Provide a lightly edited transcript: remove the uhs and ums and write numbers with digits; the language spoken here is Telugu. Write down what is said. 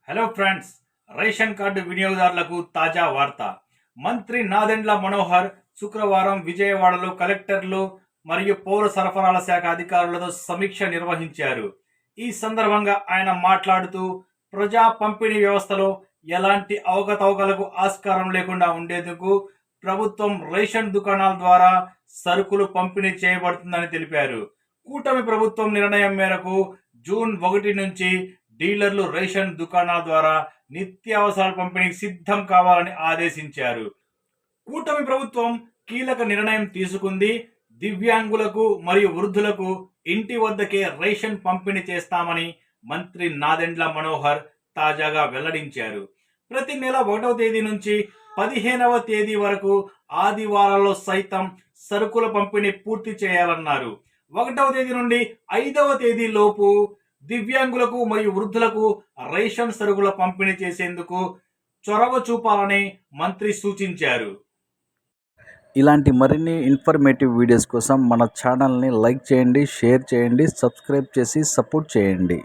హలో ఫ్రెండ్స్, రేషన్ కార్డు వినియోగదారులకు తాజా వార్త. మంత్రి నాదెండ్ల మనోహర్ శుక్రవారం విజయవాడలో కలెక్టర్లు మరియు పౌర సరఫరాల శాఖ అధికారులతో సమీక్ష నిర్వహించారు. ఈ సందర్భంగా ఆయన మాట్లాడుతూ ప్రజా పంపిణీ వ్యవస్థలో ఎలాంటి అవకతవకలకు ఆస్కారం లేకుండా ఉండేందుకు ప్రభుత్వం రేషన్ దుకాణాల ద్వారా సరుకులు పంపిణీ చేయబడుతుందని తెలిపారు. కూటమి ప్రభుత్వం నిర్ణయం మేరకు జూన్ 1 నుంచి డీలర్లు రేషన్ దుకాణాల ద్వారా నిత్యావసరాల పంపిణీకి సిద్ధం కావాలని ఆదేశించారు. కూటమి ప్రభుత్వం కీలక నిర్ణయం తీసుకుంది. దివ్యాంగులకు మరియు వృద్ధులకు ఇంటి వద్దకే రేషన్ పంపిణీ చేస్తామని మంత్రి నాదెండ్ల మనోహర్ తాజాగా వెల్లడించారు. ప్రతి నెల 1వ తేదీ నుంచి 15వ తేదీ వరకు ఆదివారాల్లో సైతం సరుకుల పంపిణీ పూర్తి చేయాలన్నారు. 1వ తేదీ నుండి 5వ తేదీ లోపు దివ్యాంగులకు మరియు వృద్ధులకు రేషన్ సరుకుల పంపిణీ చేసేందుకు చొరవ చూపాలని మంత్రి సూచించారు. ఇలాంటి మరిన్ని ఇన్ఫర్మేటివ్ వీడియోస్ కోసం మన ఛానల్ని లైక్ చేయండి, షేర్ చేయండి, సబ్స్క్రైబ్ చేసి సపోర్ట్ చేయండి.